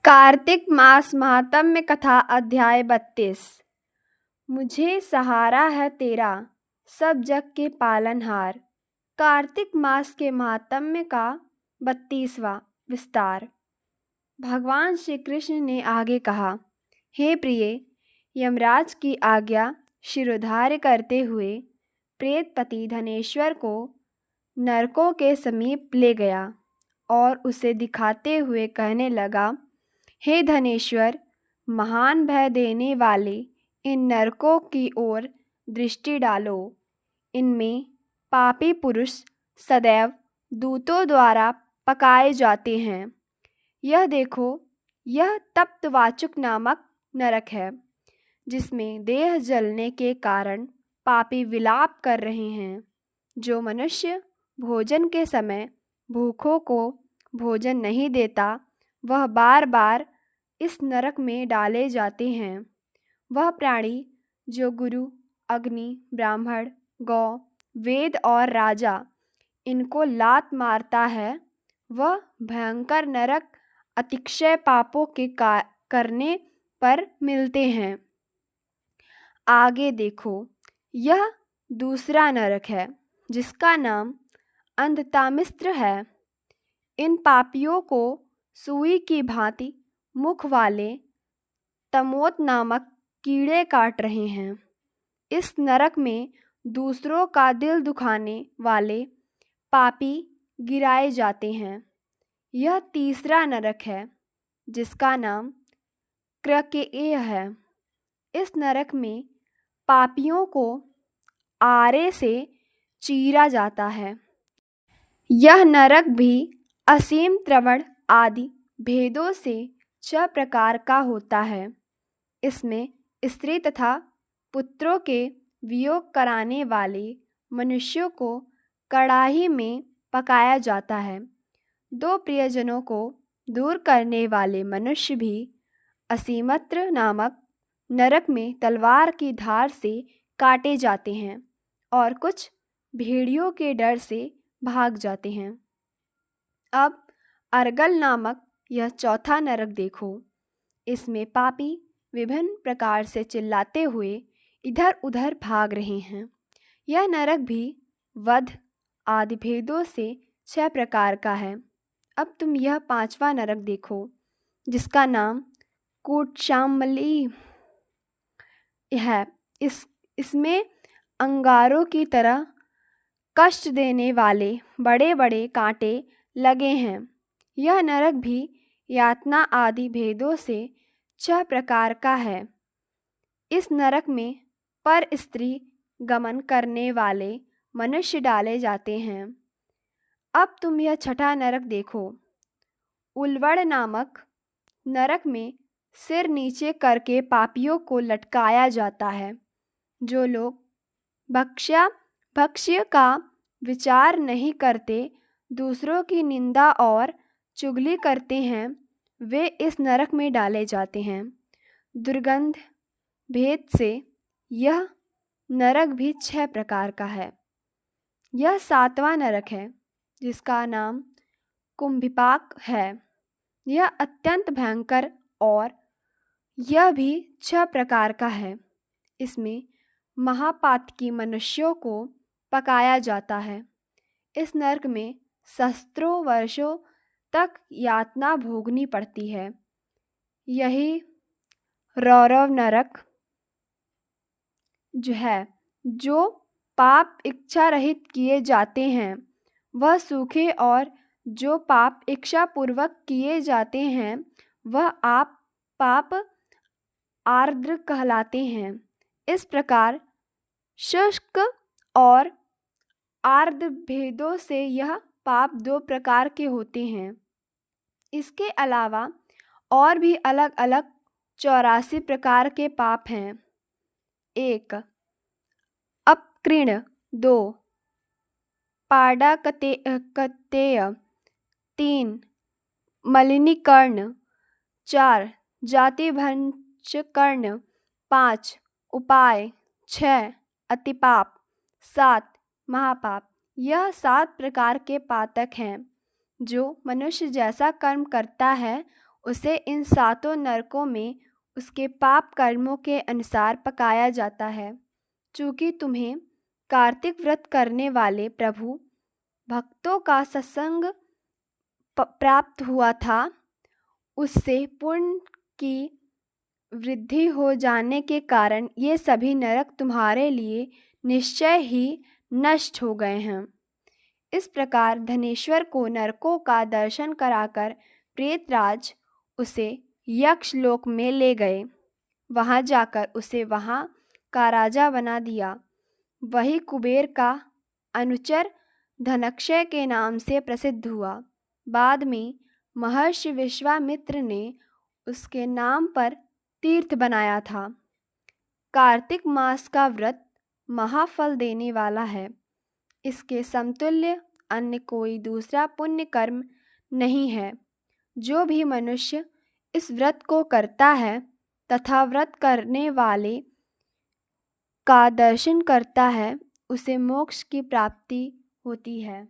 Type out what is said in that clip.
कार्तिक मास महात्म्य कथा अध्याय 32। मुझे सहारा है तेरा सब जग के पालनहार। कार्तिक मास के महात्म्य का 32वां विस्तार। भगवान श्री कृष्ण ने आगे कहा, हे प्रिय, यमराज की आज्ञा शिरोधार्य करते हुए प्रेतपति धनेश्वर को नरकों के समीप ले गया और उसे दिखाते हुए कहने लगा, हे धनेश्वर, महान भय देने वाले इन नरकों की ओर दृष्टि डालो। इनमें पापी पुरुष सदैव दूतों द्वारा पकाए जाते हैं। यह देखो, यह तप्तवाचुक नामक नरक है, जिसमें देह जलने के कारण पापी विलाप कर रहे हैं। जो मनुष्य भोजन के समय भूखों को भोजन नहीं देता, वह बार बार इस नरक में डाले जाते हैं। वह प्राणी जो गुरु, अग्नि, ब्राह्मण, गौ, वेद और राजा इनको लात मारता है, वह भयंकर नरक अतिशय पापों के करने पर मिलते हैं। आगे देखो, यह दूसरा नरक है, जिसका नाम अंधतामिस्त्र है। इन पापियों को सुई की भांति मुख वाले तमोत नामक कीड़े काट रहे हैं। इस नरक में दूसरों का दिल दुखाने वाले पापी गिराए जाते हैं। यह तीसरा नरक है, जिसका नाम क्रकेय है। इस नरक में पापियों को आरे से चीरा जाता है। यह नरक भी असीम त्रवण आदि भेदों से 6 प्रकार का होता है। इसमें स्त्री तथा पुत्रों के वियोग कराने वाले मनुष्यों को कड़ाही में पकाया जाता है। 2 प्रियजनों को दूर करने वाले मनुष्य भी असीमत्र नामक नरक में तलवार की धार से काटे जाते हैं और कुछ भेड़ियों के डर से भाग जाते हैं। अब अर्गल नामक यह चौथा नरक देखो। इसमें पापी विभिन्न प्रकार से चिल्लाते हुए इधर उधर भाग रहे हैं। यह नरक भी वध आदि भेदों से 6 प्रकार का है। अब तुम यह 5वां नरक देखो, जिसका नाम कूटशामली है। इसमें अंगारों की तरह कष्ट देने वाले बड़े बड़े कांटे लगे हैं। यह नरक भी यातना आदि भेदों से 6 प्रकार का है। इस नरक में पर स्त्री गमन करने वाले मनुष्य डाले जाते हैं। अब तुम यह 6ठा नरक देखो। उल्वड़ नामक नरक में सिर नीचे करके पापियों को लटकाया जाता है। जो लोग भक्ष्य का विचार नहीं करते, दूसरों की निंदा और चुगली करते हैं, वे इस नरक में डाले जाते हैं। दुर्गंध भेद से यह नरक भी 6 प्रकार का है। यह 7वां नरक है, जिसका नाम कुंभिपाक है। यह अत्यंत भयंकर और यह भी 6 प्रकार का है। इसमें महापातकी मनुष्यों को पकाया जाता है। इस नरक में सहस्त्रों वर्षों तक यातना भोगनी पड़ती है। यही रौरव नरक जो पाप इच्छा रहित किए जाते हैं, वह सूखे, और जो पाप इच्छा पूर्वक किए जाते हैं, वह पाप आर्द्र कहलाते हैं। इस प्रकार शुष्क और आर्द्र भेदों से यह पाप 2 प्रकार के होते हैं। इसके अलावा और भी अलग अलग 84 प्रकार के पाप हैं। 1. अपकृण। 2. पाडाकतेय। 3. मलिनीकर्ण। 4. जातिभंशकर्ण। 5. उपाय। 6. अतिपाप। 7. महापाप। यह 7 प्रकार के पातक हैं। जो मनुष्य जैसा कर्म करता है, उसे इन 7 नरकों में उसके पाप कर्मों के अनुसार पकाया जाता है। चूँकि तुम्हें कार्तिक व्रत करने वाले प्रभु भक्तों का सत्संग प्राप्त हुआ था, उससे पुण्य की वृद्धि हो जाने के कारण ये सभी नरक तुम्हारे लिए निश्चय ही नष्ट हो गए हैं। इस प्रकार धनेश्वर को नरकों का दर्शन कराकर प्रेतराज उसे यक्ष लोक में ले गए। वहां जाकर उसे वहां का राजा बना दिया। वही कुबेर का अनुचर धनक्षय के नाम से प्रसिद्ध हुआ। बाद में महर्षि विश्वामित्र ने उसके नाम पर तीर्थ बनाया था। कार्तिक मास का व्रत महाफल देने वाला है। इसके समतुल्य अन्य कोई दूसरा पुण्य कर्म नहीं है। जो भी मनुष्य इस व्रत को करता है तथा व्रत करने वाले का दर्शन करता है, उसे मोक्ष की प्राप्ति होती है।